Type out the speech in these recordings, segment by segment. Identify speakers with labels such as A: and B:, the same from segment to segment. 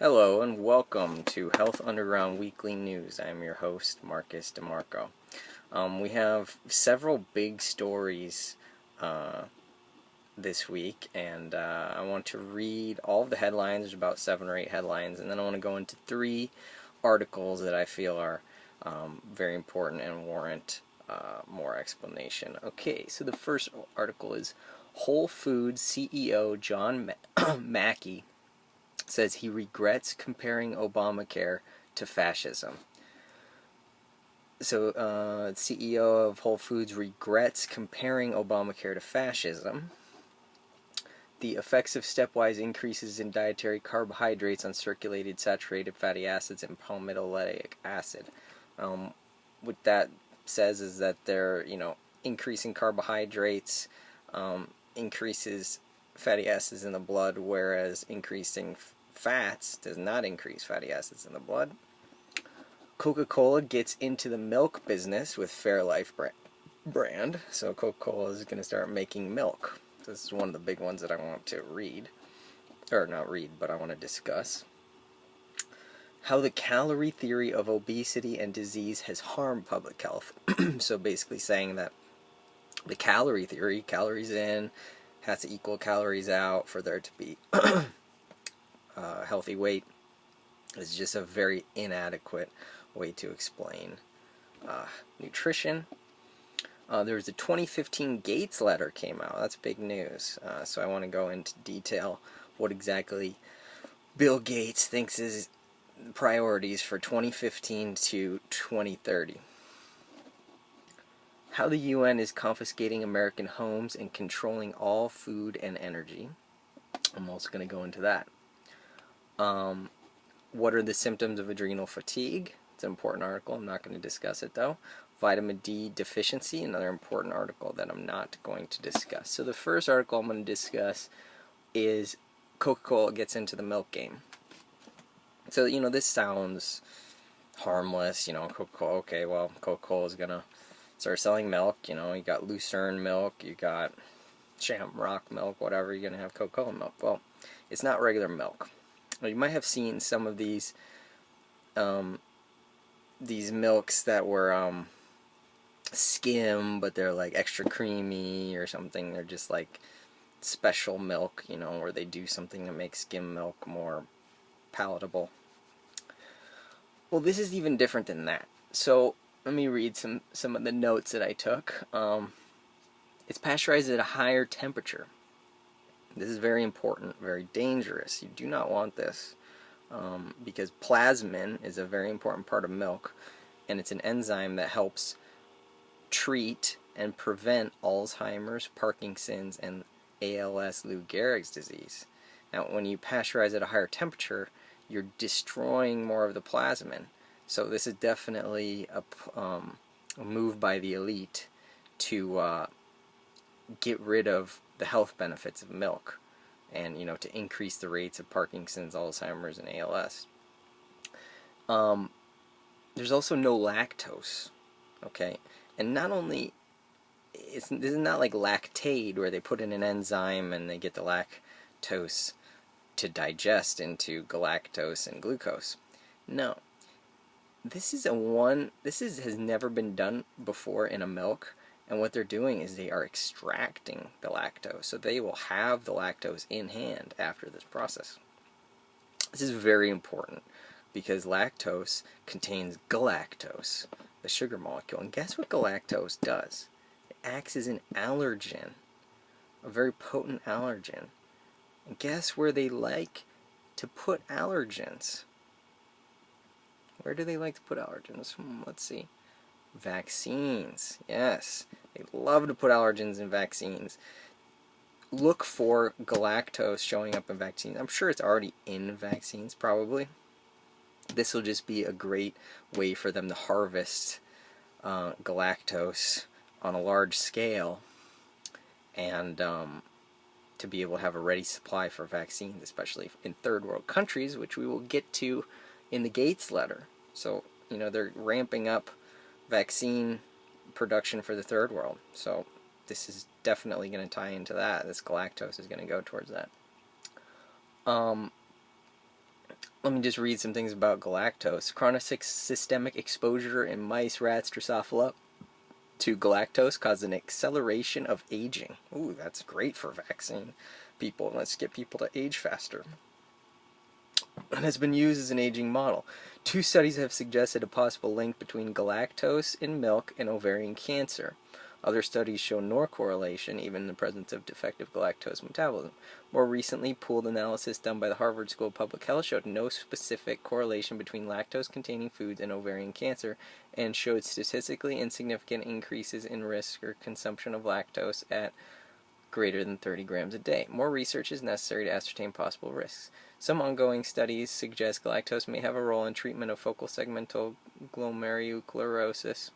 A: Hello and welcome to Health Underground Weekly News. I'm your host, Marcus DeMarco. We have several big stories this week, and I want to read all of the headlines. There's about 7 or 8 headlines, and then I want to go into 3 articles that I feel are very important and warrant more explanation. Okay, so the first article is Whole Foods CEO John Mackey says he regrets comparing Obamacare to fascism. So, CEO of Whole Foods regrets comparing Obamacare to fascism. The effects of stepwise increases in dietary carbohydrates on circulated saturated fatty acids and palmitoleic acid. What that says is that they're, increasing carbohydrates increases fatty acids in the blood, whereas increasing fats does not increase fatty acids in the blood. Coca-Cola gets into the milk business with Fairlife brand. So Coca-Cola is going to start making milk. This is one of the big ones that I want to read. Or not read, but I want to discuss. How the calorie theory of obesity and disease has harmed public health. So basically saying that the calorie theory, calories in, has to equal calories out for there to be healthy weight, is just a very inadequate way to explain nutrition. There was a 2015 Gates letter came out. That's big news. So I want to go into detail what exactly Bill Gates thinks is priorities for 2015 to 2030. How the UN is confiscating American homes and controlling all food and energy. I'm also going to go into that. What are the symptoms of adrenal fatigue? It's an important article. I'm not going to discuss it though. Vitamin D deficiency, another important article that I'm not going to discuss. So the first article I'm going to discuss is Coca-Cola gets into the milk game. So, this sounds harmless, Coca-Cola, okay, well, Coca-Cola is going to start selling milk, you got Lucerne milk, you got Shamrock milk, whatever, you're going to have Coca-Cola milk. Well, it's not regular milk. Well, you might have seen some of these milks that were skim, but they're like extra creamy or something. They're just like special milk, where they do something to make skim milk more palatable. Well, this is even different than that. So let me read some of the notes that I took. It's pasteurized at a higher temperature. This is very important, very dangerous. You do not want this because plasmin is a very important part of milk, and it's an enzyme that helps treat and prevent Alzheimer's, Parkinson's, and ALS, Lou Gehrig's disease. Now, when you pasteurize at a higher temperature, you're destroying more of the plasmin. So this is definitely a move by the elite to get rid of the health benefits of milk and, to increase the rates of Parkinson's, Alzheimer's, and ALS. There's also no lactose, okay? And not only, this is not like Lactaid where they put in an enzyme and they get the lactose to digest into galactose and glucose. No. This has never been done before in a milk, and what they're doing is they are extracting the lactose, so they will have the lactose in hand after this process. This is very important because lactose contains galactose, the sugar molecule, and guess what galactose does? It acts as an allergen, a very potent allergen. And guess where they like to put allergens? Where do they like to put allergens? Let's see. Vaccines. Yes. They love to put allergens in vaccines. Look for galactose showing up in vaccines. I'm sure it's already in vaccines, probably. This will just be a great way for them to harvest galactose on a large scale and to be able to have a ready supply for vaccines, especially in third world countries, which we will get to in the Gates letter. So, they're ramping up vaccine production for the third world. So this is definitely going to tie into that. This galactose is going to go towards that. let me just read some things about galactose. Chronic systemic exposure in mice, rats, Drosophila to galactose causes an acceleration of aging. Ooh, that's great for vaccine people. Let's get people to age faster. And has been used as an aging model. 2 studies have suggested a possible link between galactose in milk and ovarian cancer. Other studies show no correlation, even in the presence of defective galactose metabolism. More recently, pooled analysis done by the Harvard School of Public Health showed no specific correlation between lactose-containing foods and ovarian cancer, and showed statistically insignificant increases in risk or consumption of lactose at greater than 30 grams a day. More research is necessary to ascertain possible risks. Some ongoing studies suggest galactose may have a role in treatment of focal segmental glomerulosclerosis,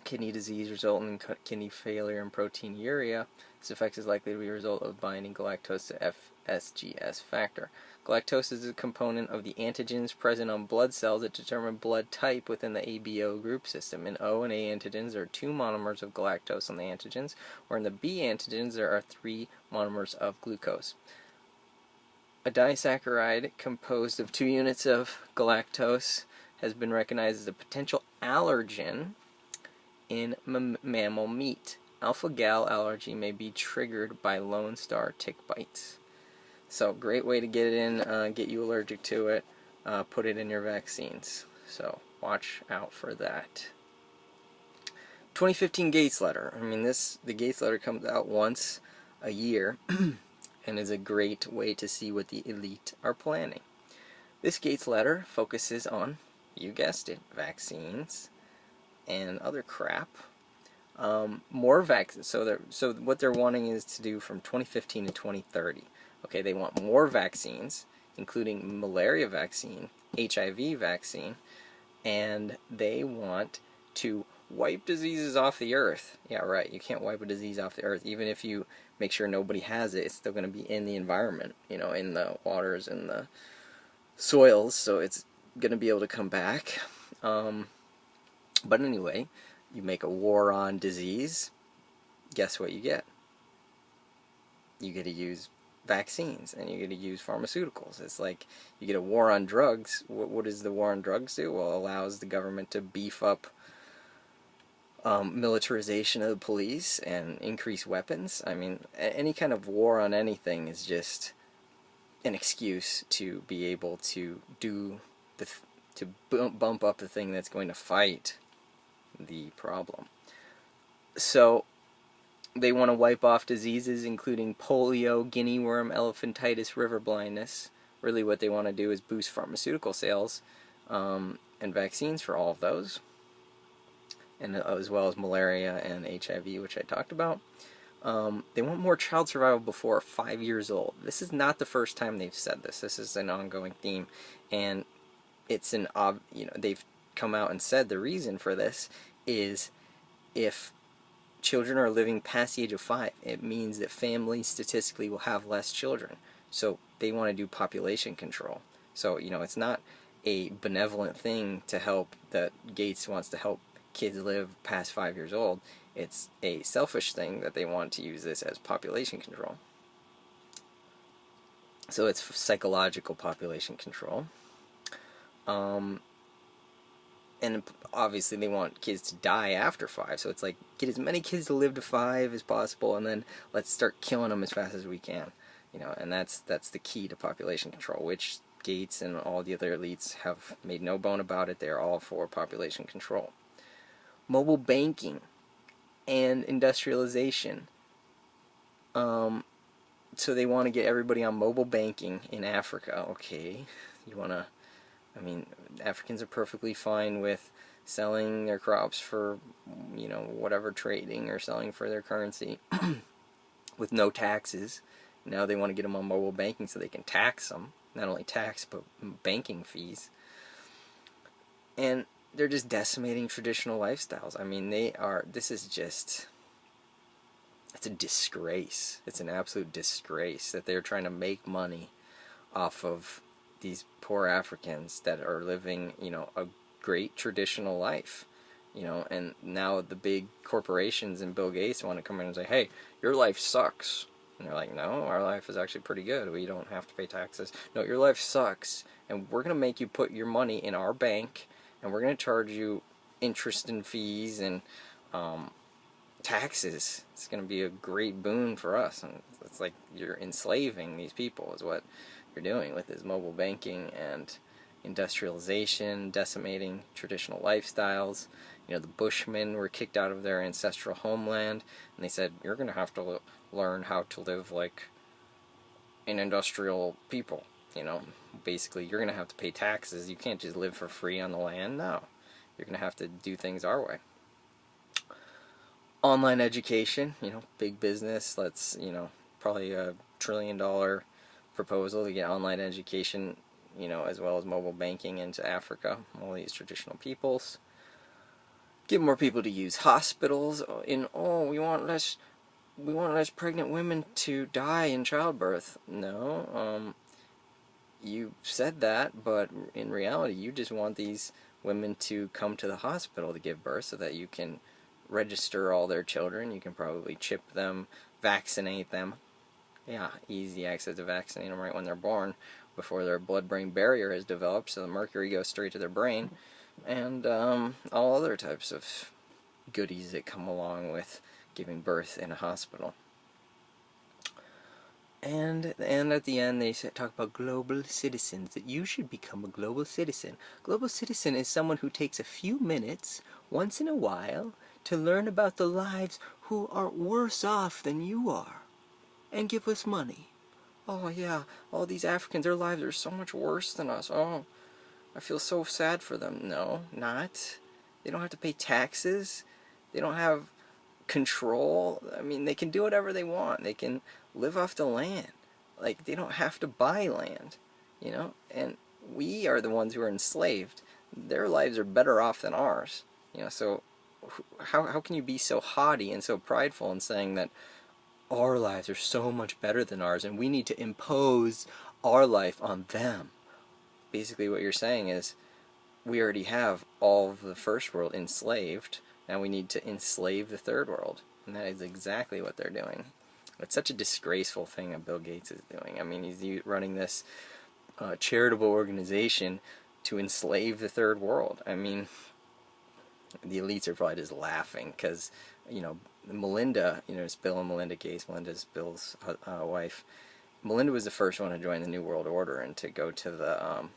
A: kidney disease resulting in kidney failure and proteinuria. This effect is likely to be a result of binding galactose to FSGS factor. Galactose is a component of the antigens present on blood cells that determine blood type within the ABO group system. In O and A antigens, there are 2 monomers of galactose on the antigens, where in the B antigens, there are 3 monomers of glucose. A disaccharide composed of 2 units of galactose has been recognized as a potential allergen in mammal meat. Alpha-gal allergy may be triggered by Lone Star tick bites. So, great way to get it in, get you allergic to it, put it in your vaccines. So, watch out for that. 2015 Gates letter. I mean, the Gates letter comes out once a year and is a great way to see what the elite are planning. This Gates letter focuses on, you guessed it, vaccines and other crap. More vaccines. So what they're wanting is to do from 2015 to 2030. Okay, they want more vaccines, including malaria vaccine, HIV vaccine, and they want to wipe diseases off the earth. Yeah, right. You can't wipe a disease off the earth. Even if you make sure nobody has it, it's still going to be in the environment, you know, in the waters and the soils, so it's going to be able to come back. But anyway, you make a war on disease, guess what you get? You get to use vaccines, and you get to use pharmaceuticals. It's like you get a war on drugs. What does the war on drugs do? Well, it allows the government to beef up militarization of the police and increase weapons. I mean, any kind of war on anything is just an excuse to be able to do to bump up the thing that's going to fight the problem. So they want to wipe off diseases including polio, guinea worm, elephantitis, river blindness. Really what they want to do is boost pharmaceutical sales and vaccines for all of those, and as well as malaria and HIV, which I talked about. They want more child survival before 5 years old. This is not the first time they've said this. This is an ongoing theme, and it's they've come out and said the reason for this is if children are living past the age of 5, it means that families statistically will have less children. So they want to do population control. So, it's not a benevolent thing to help, that Gates wants to help kids live past 5 years old. It's a selfish thing that they want to use this as population control. So it's psychological population control. And obviously they want kids to die after 5, so it's like, get as many kids to live to 5 as possible, and then let's start killing them as fast as we can. And that's the key to population control, which Gates and all the other elites have made no bone about it. They're all for population control. Mobile banking and industrialization. So they want to get everybody on mobile banking in Africa. Okay, Africans are perfectly fine with selling their crops for, whatever, trading or selling for their currency with no taxes. Now they want to get them on mobile banking so they can tax them. Not only tax, but banking fees. And they're just decimating traditional lifestyles. I mean, it's a disgrace. It's an absolute disgrace that they're trying to make money off of these poor Africans that are living, a great traditional life, and now the big corporations and Bill Gates want to come in and say, hey, your life sucks. And they're like, no, our life is actually pretty good. We don't have to pay taxes. No, your life sucks, and we're going to make you put your money in our bank, and we're going to charge you interest and fees and taxes. It's going to be a great boon for us. And it's like you're enslaving these people is what you're doing with this mobile banking and industrialization, decimating traditional lifestyles. You know, the Bushmen were kicked out of their ancestral homeland, and they said, you're going to have to learn how to live like an industrial people. You know, basically, you're going to have to pay taxes. You can't just live for free on the land. No, you're going to have to do things our way. Online education, you know, big business. Let's, you know, probably $1 trillion proposal to get online education, you know, as well as mobile banking into Africa, all these traditional peoples. Get more people to use hospitals. We want less pregnant women to die in childbirth. No, you said that, but in reality, you just want these women to come to the hospital to give birth so that you can register all their children. You can probably chip them, vaccinate them. Yeah, easy access to vaccinate them right when they're born, before their blood-brain barrier has developed, so the mercury goes straight to their brain, and all other types of goodies that come along with giving birth in a hospital. And at the end, they talk about global citizens, that you should become a global citizen. Global citizen is someone who takes a few minutes, once in a while, to learn about the lives who are worse off than you are, and give us money. Oh yeah, all these Africans, their lives are so much worse than us. Oh, I feel so sad for them. No, not. They don't have to pay taxes. They don't have control. I mean, they can do whatever they want. They can live off the land. Like, they don't have to buy land, you know? And we are the ones who are enslaved. Their lives are better off than ours, you know? So how can you be so haughty and so prideful in saying that our lives are so much better than ours and we need to impose our life on them? Basically what you're saying is, we already have all of the first world enslaved, and we need to enslave the third world. And that is exactly what they're doing. It's such a disgraceful thing that Bill Gates is doing. I mean, he's running this charitable organization to enslave the third world. I mean, the elites are probably just laughing because, you know, Melinda, you know, it's Bill and Melinda Gates. Melinda's Bill's wife. Melinda was the first one to join the New World Order and to go to the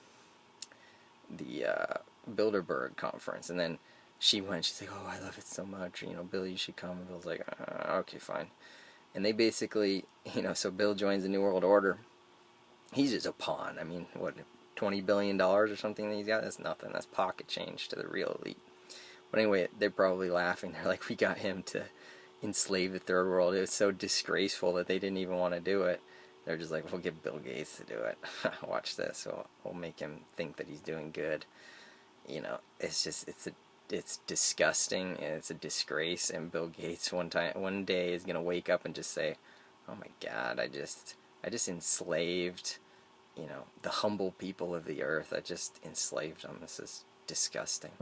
A: Bilderberg conference, and then she went. She's like, "Oh, I love it so much. You know, Bill, you should come." And Bill's like, "Okay, fine." And they basically, you know, so Bill joins the New World Order. He's just a pawn. I mean, what, $20 billion or something that he's got? That's nothing. That's pocket change to the real elite. But anyway, they're probably laughing. They're like, "We got him to enslave the third world." It was so disgraceful that they didn't even want to do it. They're just like, "We'll get Bill Gates to do it. Watch this. We'll make him think that he's doing good." You know, it's just, it's disgusting, and it's a disgrace. And Bill Gates one day is gonna wake up and just say, "Oh my God, I just enslaved, you know, the humble people of the earth. I just enslaved them. This is disgusting."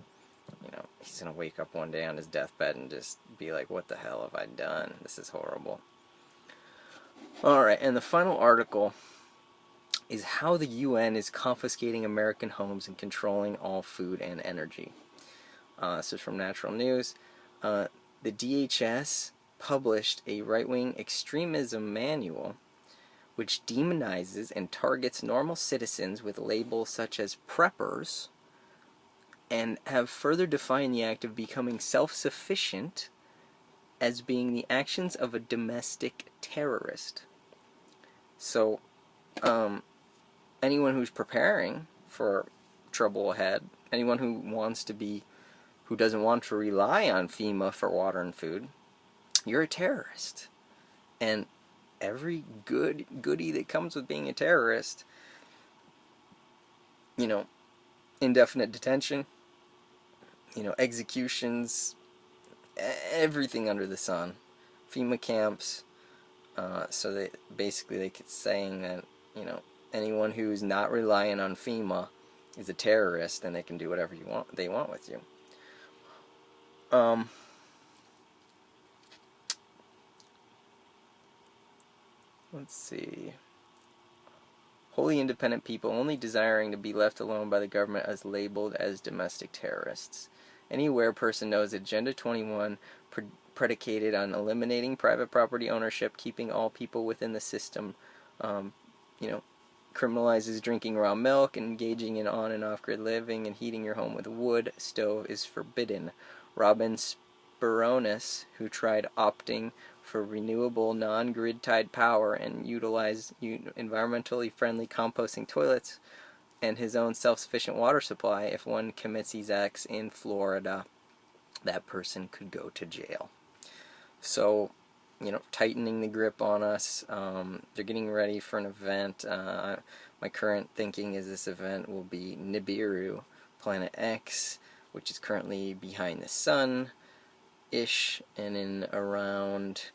A: You know, he's gonna wake up one day on his deathbed and just be like, "What the hell have I done? This is horrible." Alright, and the final article is how the UN is confiscating American homes and controlling all food and energy. This is from Natural News. The DHS published a right-wing extremism manual which demonizes and targets normal citizens with labels such as preppers, and have further defined the act of becoming self-sufficient as being the actions of a domestic terrorist. So, anyone who's preparing for trouble ahead, anyone who doesn't want to rely on FEMA for water and food, you're a terrorist. And every goodie that comes with being a terrorist, you know, indefinite detention, you know, executions, everything under the sun, FEMA camps. So they keep saying that, you know, anyone who's not relying on FEMA is a terrorist, and they can do whatever they want with you. let's see. Wholly independent people only desiring to be left alone by the government as labeled as domestic terrorists. Any aware person knows that Agenda 21, predicated on eliminating private property ownership, keeping all people within the system, criminalizes drinking raw milk, engaging in on and off-grid living, and heating your home with a wood stove is forbidden. Robin Spironis, who tried opting for renewable non-grid-tied power and utilize environmentally friendly composting toilets and his own self-sufficient water supply, if one commits these acts in Florida, that person could go to jail. So, tightening the grip on us. They're getting ready for an event. My current thinking is this event will be Nibiru, Planet X, which is currently behind the sun-ish, and in around,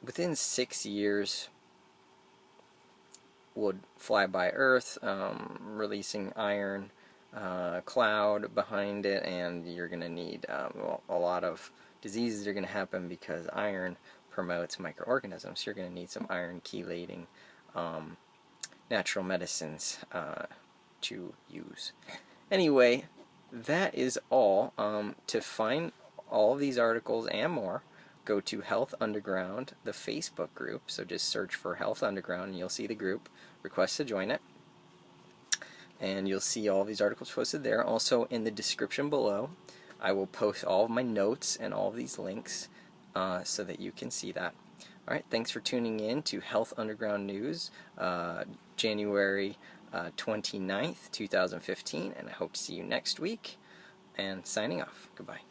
A: within 6 years, would fly by Earth, releasing iron cloud behind it, and you're going to need a lot of diseases are going to happen because iron promotes microorganisms. You're going to need some iron chelating natural medicines to use. Anyway, that is all. To find all of these articles and more, go to Health Underground, the Facebook group. So just search for Health Underground and you'll see the group. Request to join it. And you'll see all of these articles posted there. Also in the description below, I will post all of my notes and all of these links so that you can see that. Alright, thanks for tuning in to Health Underground News, January 29th, 2015, and I hope to see you next week. And signing off. Goodbye.